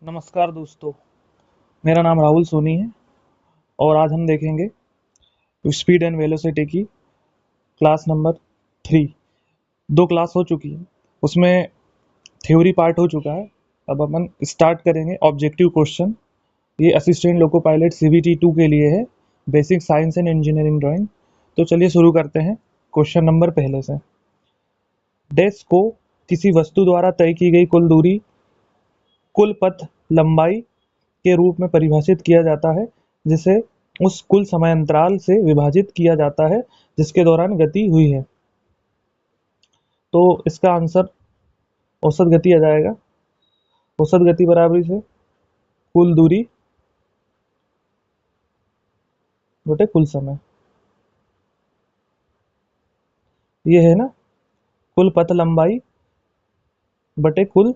नमस्कार दोस्तों, मेरा नाम राहुल सोनी है और आज हम देखेंगे स्पीड एंड वेलोसिटी की क्लास नंबर 3। 2 क्लास हो चुकी है, उसमें थ्योरी पार्ट हो चुका है। अब अपन स्टार्ट करेंगे ऑब्जेक्टिव क्वेश्चन। ये असिस्टेंट लोको पायलट CVT 2 के लिए है, basic science and engineering drawing. तो चलिए शुरू करते हैं क्वेश्चन नंबर पहले से। डैश को किसी वस्तु द्वारा तय की गई कुल दूरी कुल पथ लंबाई के रूप में परिभाषित किया जाता है, जिसे उस कुल समयांतराल से विभाजित किया जाता है जिसके दौरान गति हुई है। तो इसका आंसर औसत गति आ जाएगा। औसत गति बराबरी से कुल दूरी बटे कुल समय। ये है ना, कुल पथ लंबाई बटे कुल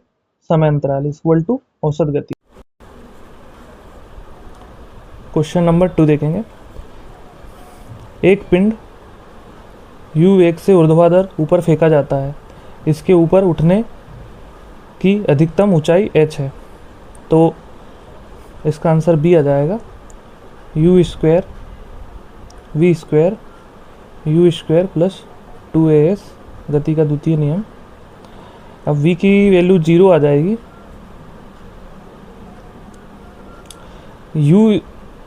समयांतराल इक्वल टू औसत गति। क्वेश्चन नंबर 2 देखेंगे। एक पिंड u वेग से ऊर्ध्वाधर ऊपर फेंका जाता है। इसके ऊपर उठने की अधिकतम ऊंचाई h है। तो इसका आंसर बी आ जाएगा। u square v square u square plus 2as, गति का द्वितीय नियम। अब v की वैल्यू 0 आ जाएगी। u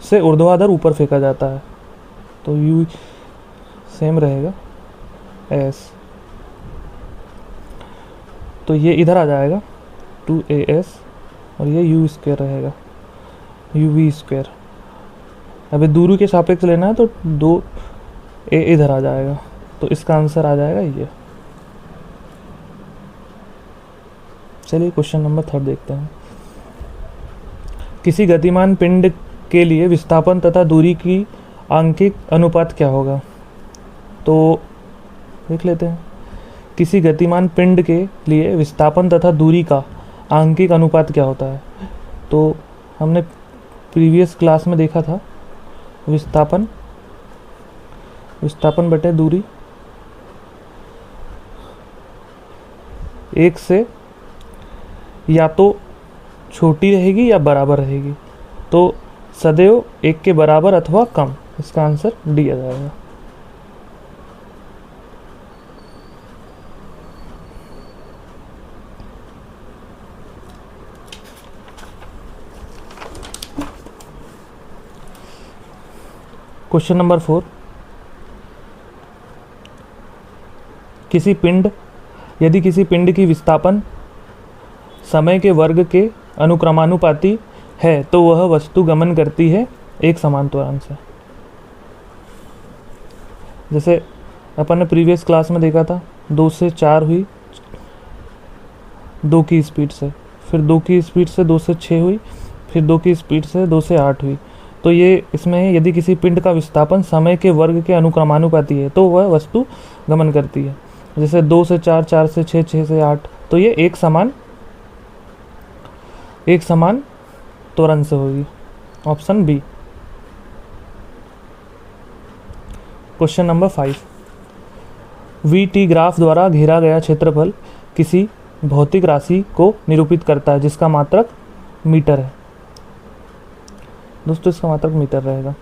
से ऊर्ध्वाधर ऊपर फेंका जाता है तो u सेम रहेगा s, तो ये इधर आ जाएगा 2as और ये u स्क्वायर रहेगा uv स्क्वायर। अभी दूरी के सापेक्ष लेना है तो 2a इधर आ जाएगा, तो इसका आंसर आ जाएगा ये। चलिए क्वेश्चन नंबर 3 देखते हैं। किसी गतिमान पिंड के लिए विस्थापन तथा दूरी की आंकिक अनुपात क्या होगा? तो देख लेते हैं। किसी गतिमान पिंड के लिए विस्थापन तथा दूरी का आंकिक अनुपात क्या होता है? तो हमने प्रीवियस क्लास में देखा था, विस्थापन बटे दूरी, एक से या तो छोटी रहेगी या बराबर रहेगी, तो सदैव एक के बराबर अथवा कम। इसका आंसर डी आ जाएगा। Question number 4। यदि किसी पिंड की विस्थापन समय के वर्ग के अनुक्रमानुपाती है तो वह वस्तु गमन करती है एक समान त्वरण से। जैसे अपन ने प्रीवियस क्लास में देखा था, 2 से 4 हुई 2 की स्पीड से, फिर 2 की स्पीड से 2 से 6 हुई, फिर 2 की स्पीड से 2 से 8 हुई। तो ये इसमें यदि किसी पिंड का विस्थापन समय के वर्ग के अनुक्रमानुपाती है तो वह वस्तु गमन करती है। जैसे 2 से 4, 4 से 6, 6 से 8, तो ये एक समान त्वरण से होगी। Option B. Question number 5। VT graph द्वारा घेरा गया क्षेत्रफल किसी भौतिक राशि को निरूपित करता है जिसका मात्रक मीटर है। दोस्तों इसका मात्रक मीटर रहेगा।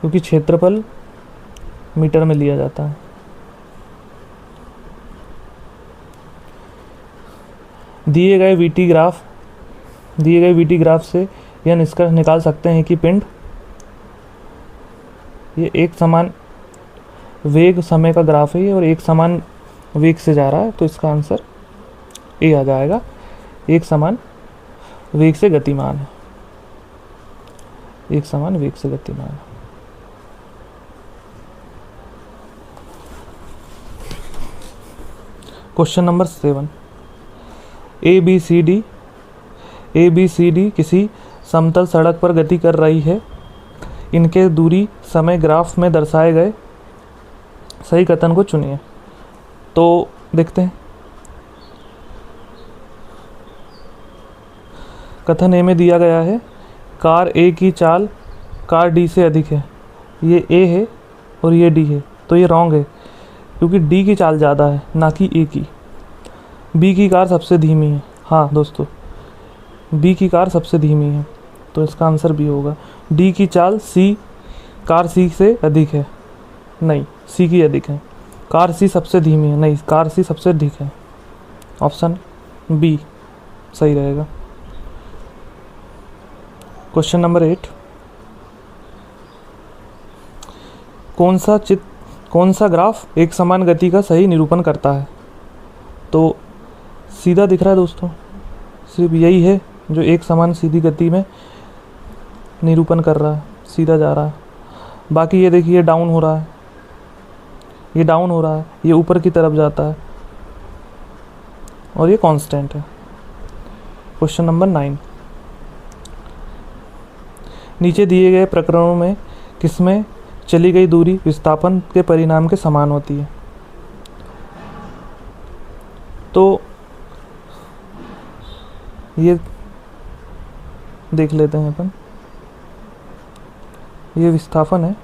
क्योंकि क्षेत्रफल मीटर में लिया जाता है। दिए गए VT ग्राफ से यह निष्कर्ष निकाल सकते हैं कि पिंड ये एक समान वेग समय का ग्राफ है और एक समान वेग से जा रहा है, तो इसका आंसर ए आ जाएगा। एक समान वेग से गतिमान है, एक समान वेग से गतिमान है। Question number 7। ABCD किसी समतल सड़क पर गति कर रही है। इनके दूरी समय ग्राफ में दर्शाए गए सही कथन को चुनिए। तो देखते हैं। कथन ए में दिया गया है, कार ए की चाल कार डी से अधिक है। ये ए है और ये डी है, तो ये रॉन्ग है क्योंकि डी की चाल ज़्यादा है ना कि ए की। बी की कार सबसे धीमी है। हाँ दोस्तों, बी की कार सबसे धीमी है, तो इसका आंसर बी होगा। डी की चाल कार सी से अधिक है। नहीं, सी की अधिक है। कार सी सबसे धीमी है। नहीं, कार सी सबसे अधिक है। ऑप्शन बी सही रहेगा। क्वेश्चन नंबर 8, कौन सा ग्राफ एक समान गति का सही निरूपण करता है? तो सीधा दिख रहा है दोस्तों, सिर्फ यही है जो एक समान सीधी गति में निरूपण कर रहा है, सीधा जा रहा है। बाकी ये देखिए डाउन हो रहा है, ये डाउन हो रहा है, ये ऊपर की तरफ जाता है, और ये कांस्टेंट है। क्वेश्चन नंबर 9, नीचे दिए गए प्रकरणों में किसमें चली गई दूरी विस्थापन के परिणाम के समान होती है? तो ये देख लेते हैं अपन। ये विस्थापन है,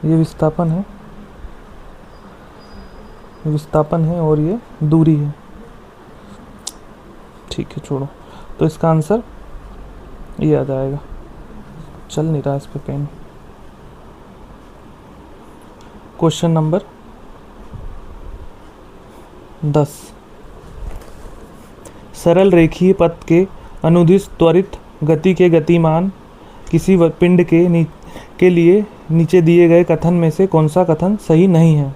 ये विस्थापन है और ये दूरी है। ठीक है, छोड़ो, तो इसका आंसर ये आ जाएगा। चल नहीं रहा इस पे पेन। क्वेश्चन नंबर 10, सरल रेखीय पथ के अनुदिश त्वरित गति के गतिमान किसी पिंड के लिए नीचे दिए गए कथन में से कौन सा कथन सही नहीं है?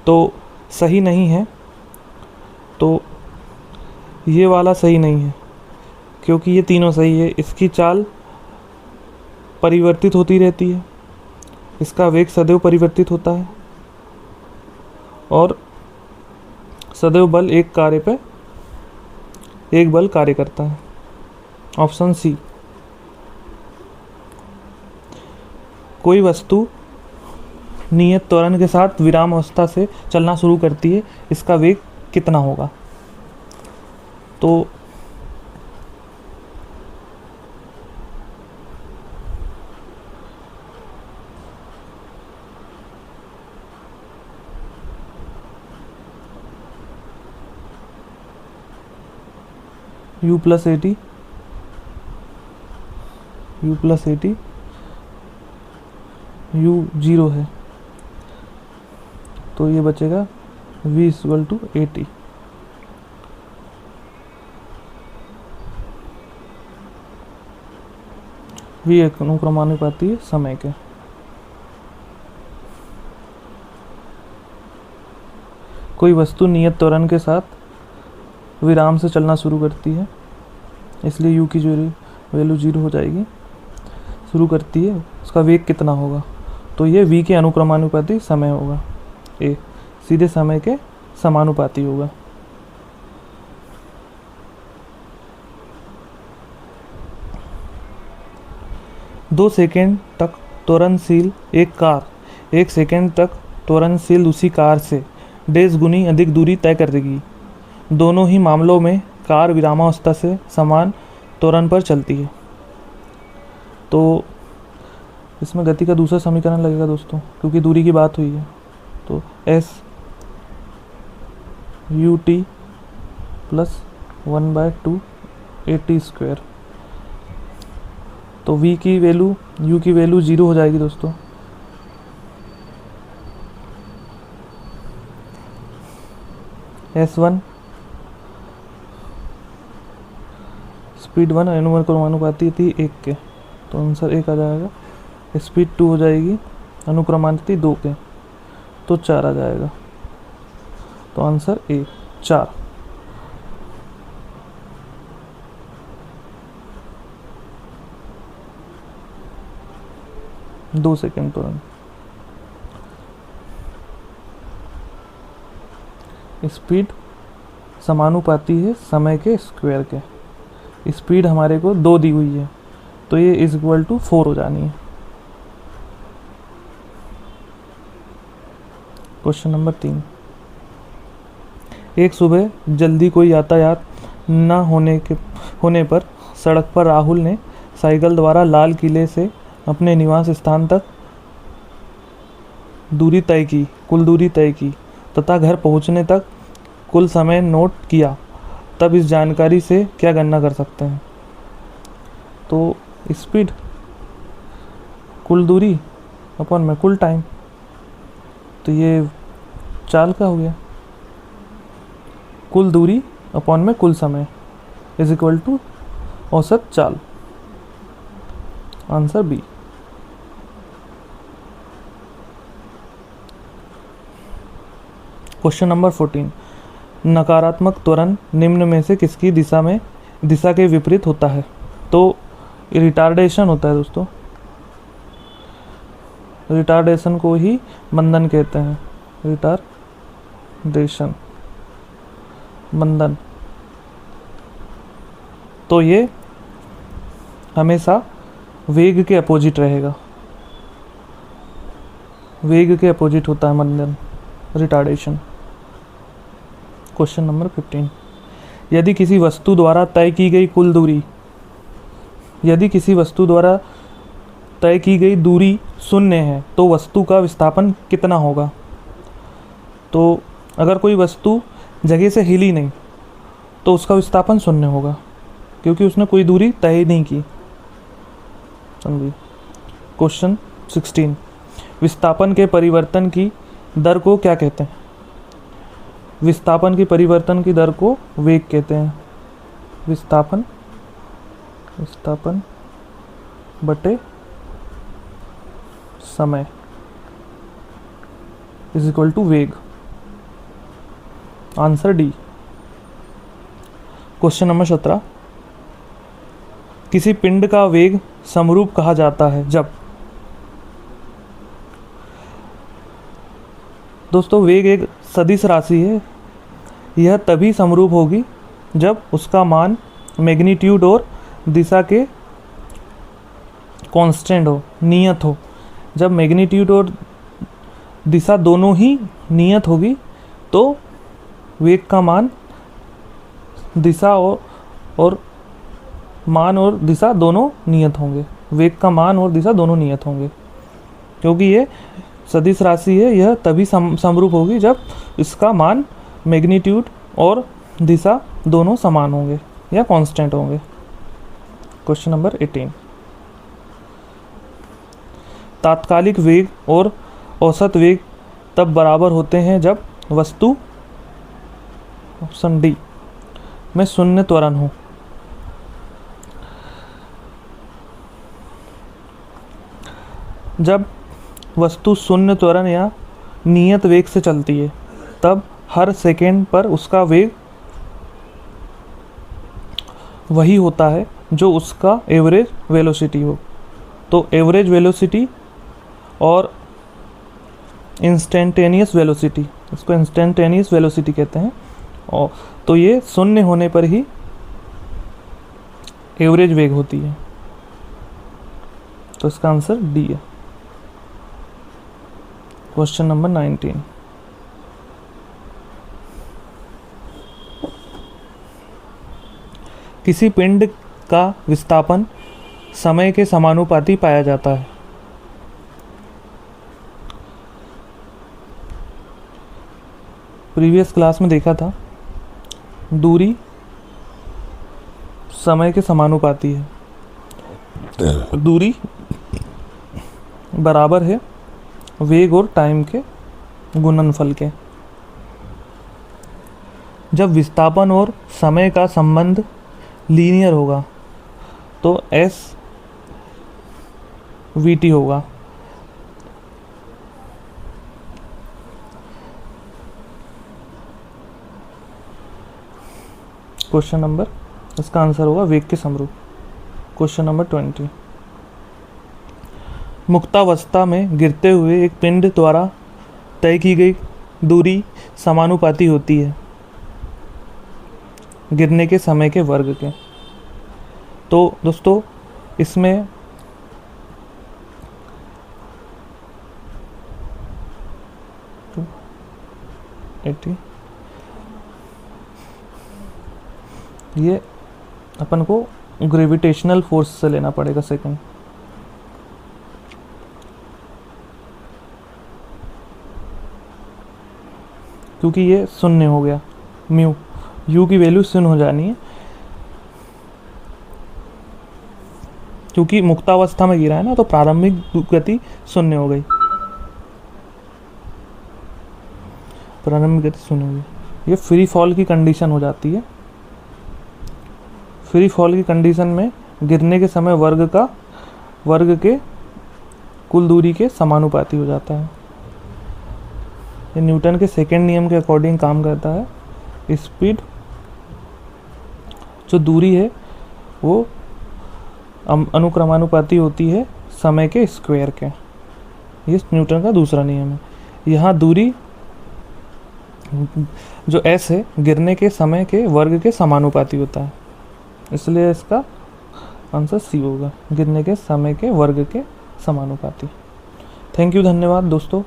तो सही नहीं है, तो ये वाला सही नहीं है, क्योंकि ये तीनों सही है। इसकी चाल परिवर्तित होती रहती है, इसका वेग सदैव परिवर्तित होता है, और सदैव बल एक बल कार्य करता है। Option C. कोई वस्तु नियत त्वरण के साथ विराम अवस्था से चलना शुरू करती है, इसका वेग कितना होगा? तो u प्लस 80 u 0 है, तो ये बचेगा v इक्वल टू 80। v एक अनुक्रमानुपाती है समय के। कोई वस्तु नियत त्वरण के साथ विराम से चलना शुरू करती है, इसलिए u की जो वैल्यू 0 हो जाएगी। शुरू करती है, उसका वेग कितना होगा? तो ये v के अनुक्रमानुपाती समय होगा। ए सीधे समय के समानुपाती होगा। दो सेकेंड तक त्वरणशील एक कार 1 सेकेंड तक त्वरणशील दूसरी कार से 1.5 गुनी अधिक दूरी तय कर देगी। दोनों ही मामलों में कार विरामावस्था से समान त्वरण पर चलती है। तो इसमें गति का दूसरा समीकरण लगेगा दोस्तों, क्योंकि दूरी की बात हुई है। तो s ut प्लस 1/2 80 स्क्वायर। तो v की वैल्यू u की वैल्यू 0 हो जाएगी दोस्तों। s1 स्पीड 1 अनुक्रमानुपाती थी 1 के, तो आंसर 1 आ जाएगा। स्पीड 2 हो जाएगी अनुक्रमानुपाती 2 के, तो 4 आ जाएगा। तो आंसर ए 4। दो सेकेंड तुरंत। स्पीड समानुपाती है समय के स्क्वायर के। स्पीड हमारे को 2 दी हुई है, तो ये इज इक्वल टू 4 हो जानी है। क्वेश्चन नंबर 3, एक सुबह जल्दी कोई यातायात न होने पर सड़क पर राहुल ने साइकिल द्वारा लाल किले से अपने निवास स्थान तक दूरी तय की, कुल दूरी तय की तथा घर पहुंचने तक कुल समय नोट किया, तब इस जानकारी से क्या गणना कर सकते हैं? तो स्पीड कुल दूरी अपन में कुल टाइम, तो ये चाल का हो गया, कुल दूरी अपॉन में कुल समय इज इक्वल टू औसत चाल। Answer B. क्वेश्चन नंबर 14, नकारात्मक त्वरण निम्न में से किसकी दिशा के विपरीत होता है? तो रिटार्डेशन होता है दोस्तों, रिटार्डेशन को ही मंदन कहते हैं, रिटार्डेशन मंदन। तो ये हमेशा वेग के अपोजिट रहेगा, वेग के अपोजिट होता है मंदन, रिटार्डेशन। क्वेश्चन नंबर 15, यदि किसी वस्तु द्वारा तय की गई कुल दूरी, यदि किसी वस्तु द्वारा तय की गई दूरी शून्य है तो वस्तु का विस्थापन कितना होगा? तो अगर कोई वस्तु जगह से हिली नहीं तो उसका विस्थापन शून्य होगा, क्योंकि उसने कोई दूरी तय नहीं की। समझिए। क्वेश्चन 16, विस्थापन के परिवर्तन की दर को क्या कहते हैं? विस्थापन की परिवर्तन की दर को वेग कहते हैं। विस्थापन बटे समय इज इक्वल टू वेग। Answer D. क्वेश्चन नंबर 17, किसी पिंड का वेग समरूप कहा जाता है जब? दोस्तों वेग एक सदिश राशि है, यह तभी समरूप होगी जब उसका मान मैग्नीट्यूड और दिशा के कांस्टेंट हो, नियत हो। जब मैग्नीट्यूड और दिशा दोनों ही नियत होगी तो वेग का मान दिशा और मान और दिशा दोनों नियत होंगे, वेग का मान और दिशा दोनों नियत होंगे, क्योंकि ये सदिश राशि है, यह तभी समरूप होगी जब इसका मान मैग्नीट्यूड और दिशा दोनों समान होंगे या कांस्टेंट होंगे। क्वेश्चन नंबर 18, तात्कालिक वेग और औसत वेग तब बराबर होते हैं जब वस्तु, ऑप्शन डी, में शून्य त्वरण हो। जब वस्तु शून्य त्वरण या नियत वेग से चलती है तब हर सेकेंड पर उसका वेग वही होता है जो उसका एवरेज वेलोसिटी हो। तो एवरेज वेलोसिटी और इंस्टेंटेनियस वेलोसिटी, इसको इंस्टेंटेनियस वेलोसिटी कहते हैं, और तो ये शून्य होने पर ही एवरेज वेग होती है। तो इसका आंसर डी है। क्वेश्चन नंबर 19, किसी पिंड का विस्थापन समय के समानुपाती पाया जाता है? प्रीवियस क्लास में देखा था, दूरी समय के समानुपाती है, दूरी बराबर है वेग और टाइम के गुणनफल के। जब विस्थापन और समय का संबंध लीनियर होगा तो एस वी टी होगा। क्वेश्चन नंबर, इसका आंसर होगा वेग के समरूप। क्वेश्चन नंबर 20, मुक्तावस्था में गिरते हुए एक पिंड द्वारा तय की गई दूरी समानुपाती होती है गिरने के समय के वर्ग के। तो दोस्तों इसमें ये अपन को ग्रेविटेशनल फोर्स से लेना पड़ेगा सेकंड। क्योंकि ये शून्य हो गया, म्यू, यू की वैल्यू शून्य हो जानी है, क्योंकि मुक्तावस्था में गिरा है ना, तो प्रारंभिक गति शून्य हो गई, प्रारंभिक गति शून्य हो गई। ये फ्री फॉल की कंडीशन हो जाती है। फ्री फॉल की कंडीशन में गिरने के समय वर्ग के कुल दूरी के समानुपाती हो जाता है। ये न्यूटन के सेकेंड नियम के अकॉर्डिंग काम करता है। स्पीड, जो दूरी है वो अनुक्रमानुपाती होती है समय के स्क्वायर के। ये न्यूटन का दूसरा नियम है। यहाँ दूरी जो s है गिरने के समय के वर्ग के समानुपाती होता है, इसलिए इसका आंसर सी होगा, गिरने के समय के वर्ग के समानुपाती। थैंक यू, धन्यवाद दोस्तों।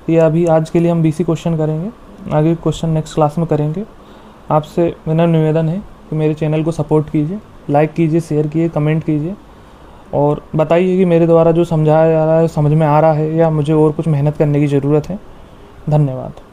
ये अभी आज के लिए हम BC क्वेश्चन करेंगे, आगे क्वेश्चन नेक्स्ट क्लास में करेंगे। आपसे मेरा निवेदन है कि मेरे चैनल को सपोर्ट कीजिए, लाइक कीजिए, शेयर कीजिए, कमेंट कीजिए और बताइए कि मेरे द्वारा जो समझाया जा रहा है समझ में आ रहा है या मुझे और कुछ मेहनत करने की ज़रूरत है। धन्यवाद।